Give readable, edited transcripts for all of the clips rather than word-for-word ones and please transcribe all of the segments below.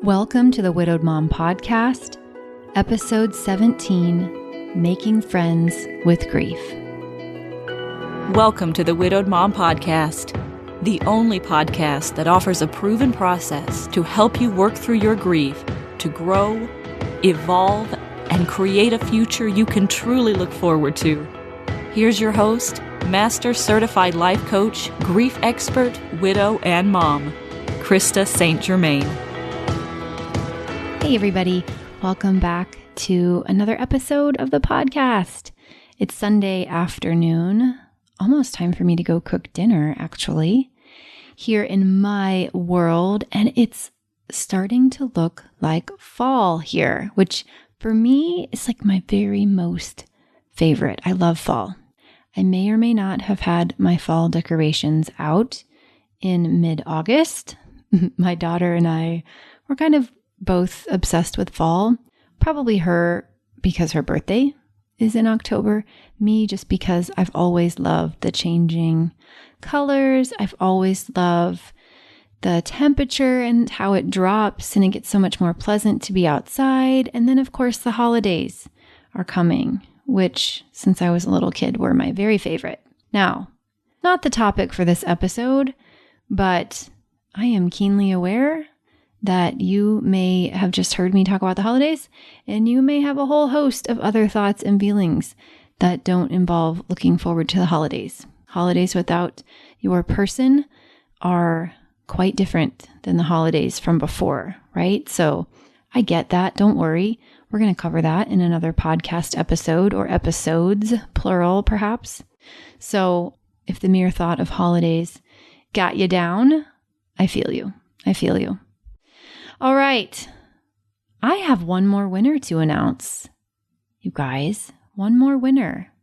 Welcome to the Widowed Mom Podcast, Episode 17, Making Friends with Grief. Welcome to the Widowed Mom Podcast, the only podcast that offers a proven process to help you work through your grief, to grow, evolve, and create a future you can truly look forward to. Here's your host, Master Certified Life Coach, Grief Expert, Widow, and Mom, Krista St-Germain. Hey everybody, welcome back to another episode of the podcast. It's Sunday afternoon, almost time for me to go cook dinner actually, here in my world, and it's starting to look like fall here, which for me is like my very most favorite. I love fall. I may or may not have had my fall decorations out in mid-August. My daughter and I were kind of both obsessed with fall. Probably her because her birthday is in October. Me just because I've always loved the changing colors. I've always loved the temperature and how it drops and it gets so much more pleasant to be outside. And then of course the holidays are coming, which since I was a little kid were my very favorite. Now, not the topic for this episode, but I am keenly aware that you may have just heard me talk about the holidays, and you may have a whole host of other thoughts and feelings that don't involve looking forward to the holidays. Holidays without your person are quite different than the holidays from before, right? So I get that. Don't worry. We're going to cover that in another podcast episode, or episodes, plural perhaps. So if the mere thought of holidays got you down, I feel you. I feel you. All right, I have one more winner to announce. You guys, one more winner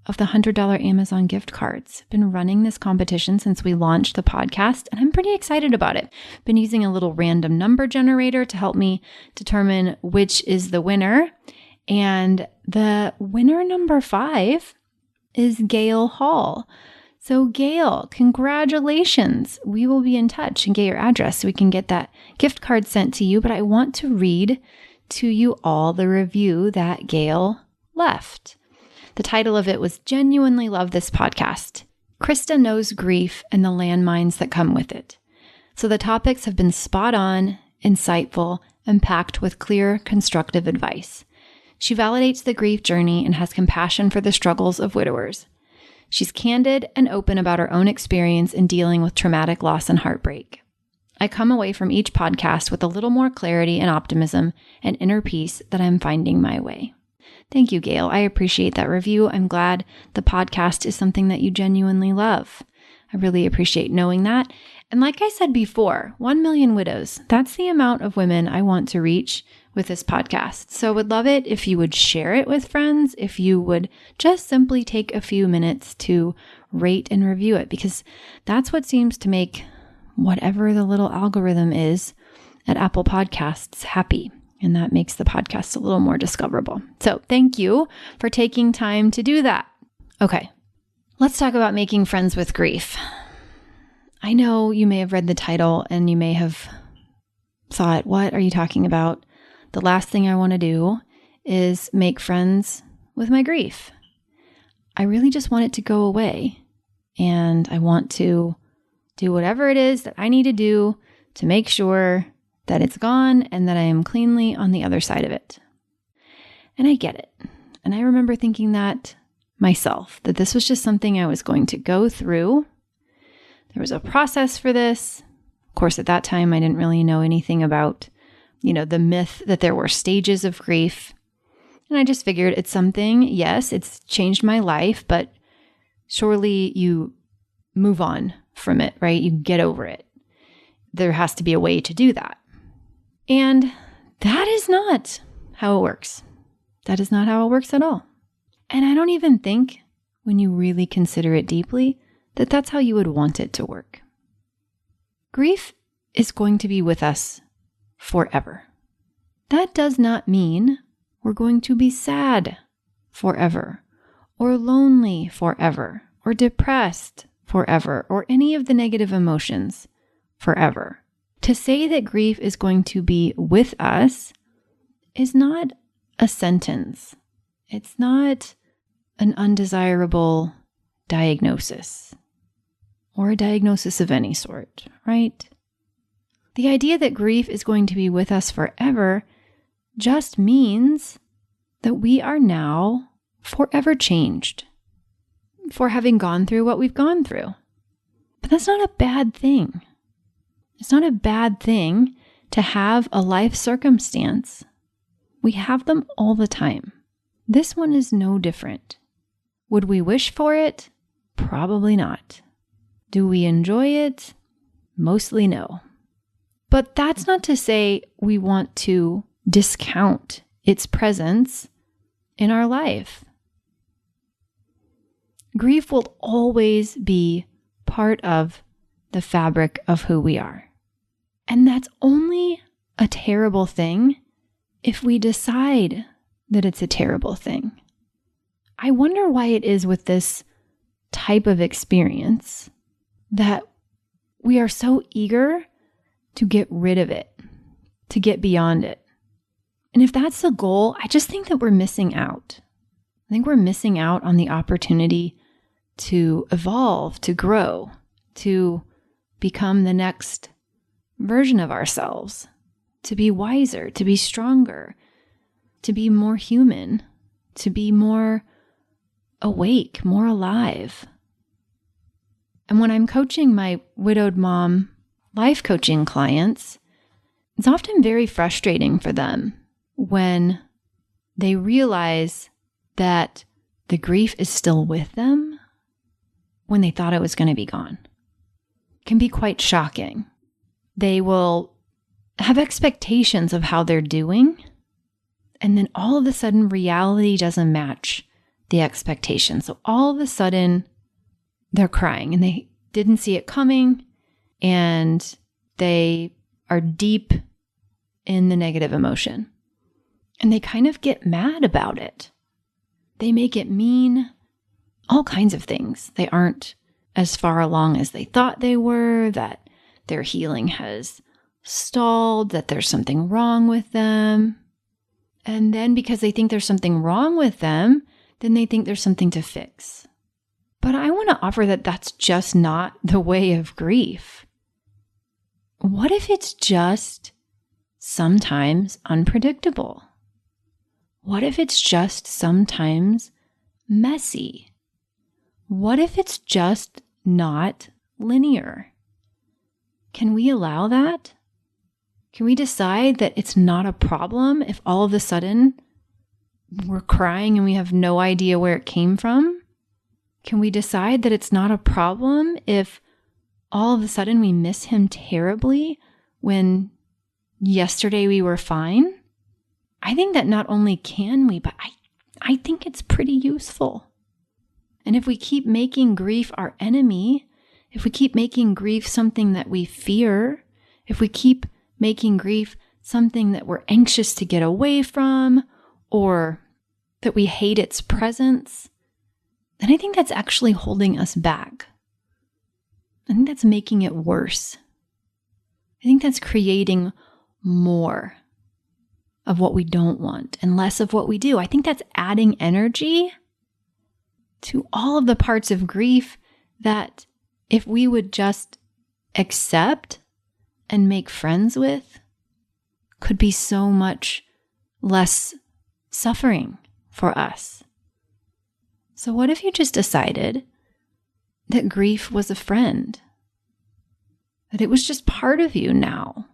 of the $100 Amazon gift cards. Been running this competition since we launched the podcast, and I'm pretty excited about it. Been using a little random number generator to help me determine which is the winner. And the winner number 5 is Gail Hall. So Gail, congratulations. We will be in touch and get your address so we can get that gift card sent to you. But I want to read to you all the review that Gail left. The title of it was Genuinely Love This Podcast. Krista knows grief and the landmines that come with it. So the topics have been spot on, insightful, and packed with clear, constructive advice. She validates the grief journey and has compassion for the struggles of widowers. She's candid and open about her own experience in dealing with traumatic loss and heartbreak. I come away from each podcast with a little more clarity and optimism and inner peace that I'm finding my way. Thank you, Gail. I appreciate that review. I'm glad the podcast is something that you genuinely love. I really appreciate knowing that. And like I said before, 1 million widows, that's the amount of women I want to reach with this podcast. So would love it if you would share it with friends, if you would just simply take a few minutes to rate and review it, because that's what seems to make whatever the little algorithm is at Apple Podcasts happy. And that makes the podcast a little more discoverable. So thank you for taking time to do that. Okay, let's talk about making friends with grief. I know you may have read the title and you may have thought, what are you talking about? The last thing I want to do is make friends with my grief. I really just want it to go away. And I want to do whatever it is that I need to do to make sure that it's gone and that I am cleanly on the other side of it. And I get it. And I remember thinking that myself, that this was just something I was going to go through. There was a process for this. Of course, at that time, I didn't really know anything about the myth that there were stages of grief. And I just figured it's something, yes, it's changed my life, but surely you move on from it, right? You get over it. There has to be a way to do that. And that is not how it works. That is not how it works at all. And I don't even think, when you really consider it deeply, that that's how you would want it to work. Grief is going to be with us forever. That does not mean we're going to be sad forever, or lonely forever, or depressed forever, or any of the negative emotions forever. To say that grief is going to be with us is not a sentence. It's not an undesirable diagnosis or a diagnosis of any sort, right? The idea that grief is going to be with us forever just means that we are now forever changed for having gone through what we've gone through. But that's not a bad thing. It's not a bad thing to have a life circumstance. We have them all the time. This one is no different. Would we wish for it? Probably not. Do we enjoy it? Mostly no. But that's not to say we want to discount its presence in our life. Grief will always be part of the fabric of who we are. And that's only a terrible thing if we decide that it's a terrible thing. I wonder why it is with this type of experience that we are so eager to get rid of it, to get beyond it. And if that's the goal, I just think that we're missing out. I think we're missing out on the opportunity to evolve, to grow, to become the next version of ourselves, to be wiser, to be stronger, to be more human, to be more awake, more alive. And when I'm coaching my widowed mom life coaching clients, it's often very frustrating for them when they realize that the grief is still with them when they thought it was going to be gone. It can be quite shocking. They will have expectations of how they're doing, and then all of a sudden reality doesn't match the expectation. So all of a sudden they're crying and they didn't see it coming, and they are deep in the negative emotion. And they kind of get mad about it. They make it mean all kinds of things. They aren't as far along as they thought they were, that their healing has stalled, that there's something wrong with them. And then because they think there's something wrong with them, then they think there's something to fix. But I want to offer that that's just not the way of grief. What if it's just sometimes unpredictable? What if it's just sometimes messy? What if it's just not linear? Can we allow that? Can we decide that it's not a problem if all of a sudden we're crying and we have no idea where it came from? Can we decide that it's not a problem if all of a sudden we miss him terribly when yesterday we were fine? I think that not only can we, but I think it's pretty useful. And if we keep making grief our enemy, if we keep making grief something that we fear, if we keep making grief something that we're anxious to get away from, or that we hate its presence, then I think that's actually holding us back. I think that's making it worse. I think that's creating more of what we don't want and less of what we do. I think that's adding energy to all of the parts of grief that if we would just accept and make friends with, could be so much less suffering for us. So what if you just decided that grief was a friend? That it was just part of you now?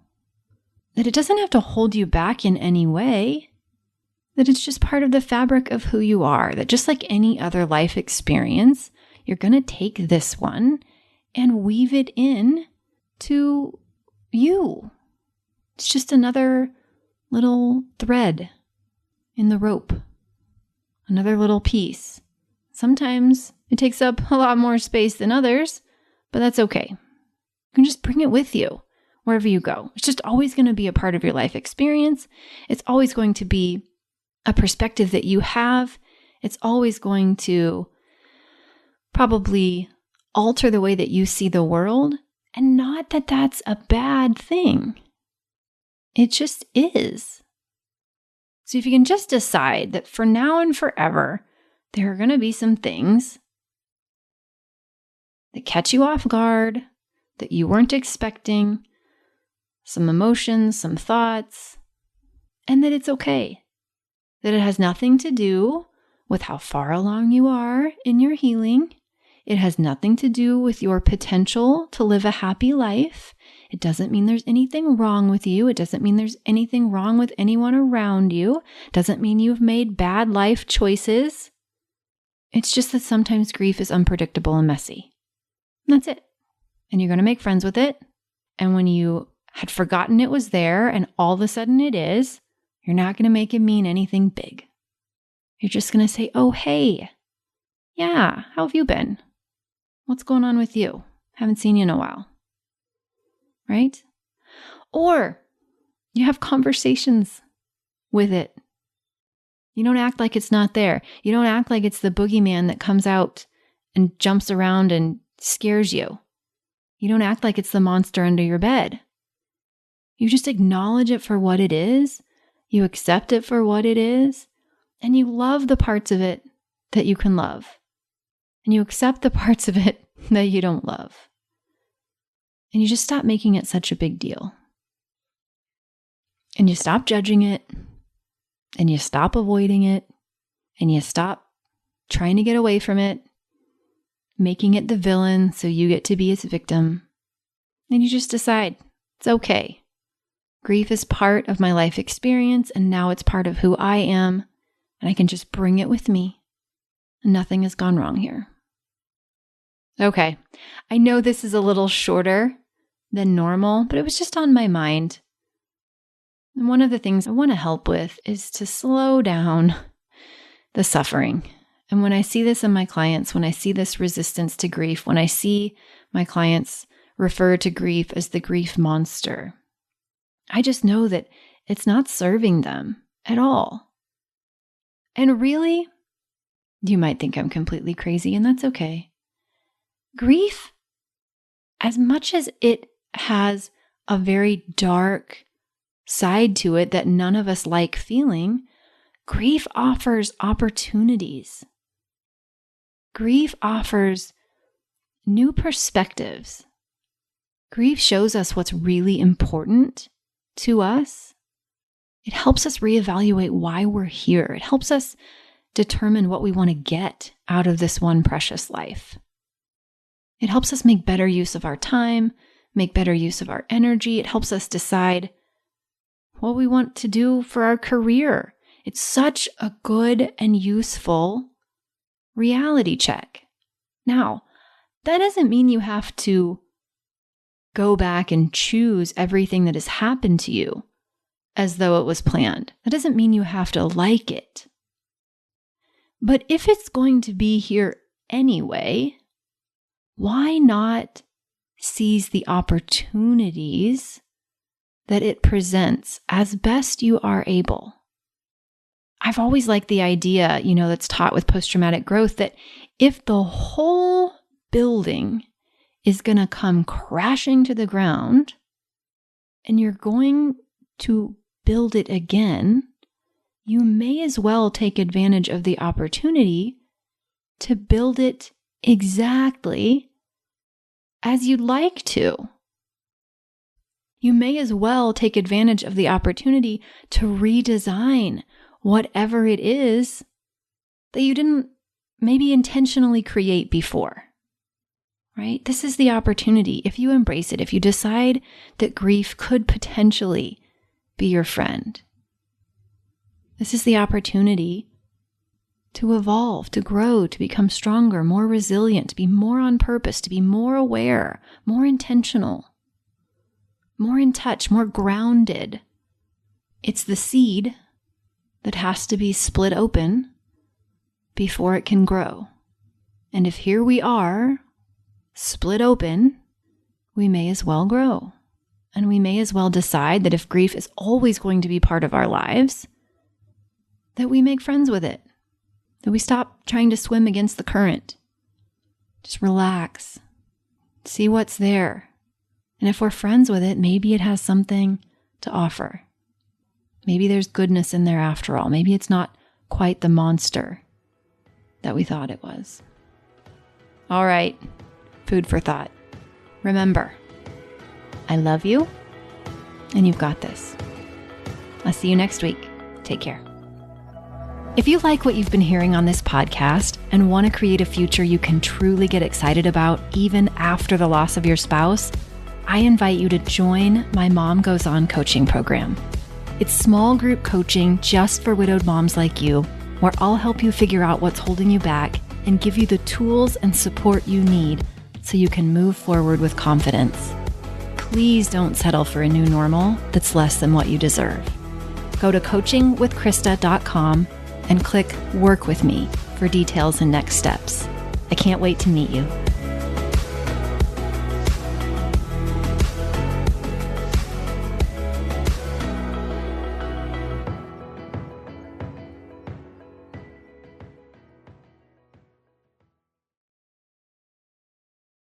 That it doesn't have to hold you back in any way? That it's just part of the fabric of who you are? That just like any other life experience, you're going to take this one and weave it in to you. It's just another little thread in the rope, another little piece. Sometimes it takes up a lot more space than others, but that's okay. You can just bring it with you wherever you go. It's just always going to be a part of your life experience. It's always going to be a perspective that you have. It's always going to probably alter the way that you see the world. And not that that's a bad thing. It just is. So if you can just decide that for now and forever, there are going to be some things that catch you off guard, that you weren't expecting, some emotions, some thoughts, and that it's okay. That it has nothing to do with how far along you are in your healing. It has nothing to do with your potential to live a happy life. It doesn't mean there's anything wrong with you. It doesn't mean there's anything wrong with anyone around you. It doesn't mean you've made bad life choices. It's just that sometimes grief is unpredictable and messy. And that's it. And you're going to make friends with it. And when you had forgotten it was there and all of a sudden it is, you're not going to make it mean anything big. You're just going to say, oh, hey, yeah, how have you been? What's going on with you? Haven't seen you in a while. Right? Or you have conversations with it. You don't act like it's not there. You don't act like it's the boogeyman that comes out and jumps around and scares you. You don't act like it's the monster under your bed. You just acknowledge it for what it is. You accept it for what it is. And you love the parts of it that you can love. And you accept the parts of it that you don't love. And you just stop making it such a big deal. And you stop judging it. And you stop avoiding it. And you stop trying to get away from it, making it the villain so you get to be its victim. And you just decide, it's okay. Grief is part of my life experience, and now it's part of who I am, and I can just bring it with me. And nothing has gone wrong here. Okay, I know this is a little shorter than normal, but it was just on my mind. And one of the things I want to help with is to slow down the suffering. And when I see this in my clients, when I see this resistance to grief, when I see my clients refer to grief as the grief monster, I just know that it's not serving them at all. And really, you might think I'm completely crazy, and that's okay. Grief, as much as it has a very dark side to it that none of us like feeling, grief offers opportunities. Grief offers new perspectives. Grief shows us what's really important to us. It helps us reevaluate why we're here. It helps us determine what we want to get out of this one precious life. It helps us make better use of our time, make better use of our energy. It helps us decide what we want to do for our career. It's such a good and useful reality check. Now, that doesn't mean you have to go back and choose everything that has happened to you as though it was planned. That doesn't mean you have to like it. But if it's going to be here anyway, why not seize the opportunities that it presents as best you are able? I've always liked the idea, that's taught with post-traumatic growth, that if the whole building is going to come crashing to the ground and you're going to build it again, you may as well take advantage of the opportunity to build it exactly as you'd like to. You may as well take advantage of the opportunity to redesign whatever it is that you didn't maybe intentionally create before, right? This is the opportunity. If you embrace it, if you decide that grief could potentially be your friend, this is the opportunity to evolve, to grow, to become stronger, more resilient, to be more on purpose, to be more aware, more intentional, more in touch, more grounded. It's the seed that has to be split open before it can grow. And if here we are, split open, we may as well grow. And we may as well decide that if grief is always going to be part of our lives, that we make friends with it, that we stop trying to swim against the current. Just relax, see what's there, And if we're friends with it, maybe it has something to offer. Maybe there's goodness in there after all. Maybe it's not quite the monster that we thought it was. All right, food for thought. Remember, I love you, and you've got this. I'll see you next week. Take care. If you like what you've been hearing on this podcast and want to create a future you can truly get excited about even after the loss of your spouse, I invite you to join my Mom Goes On coaching program. It's small group coaching just for widowed moms like you, where I'll help you figure out what's holding you back and give you the tools and support you need so you can move forward with confidence. Please don't settle for a new normal that's less than what you deserve. Go to coachingwithkrista.com and click Work With Me for details and next steps. I can't wait to meet you.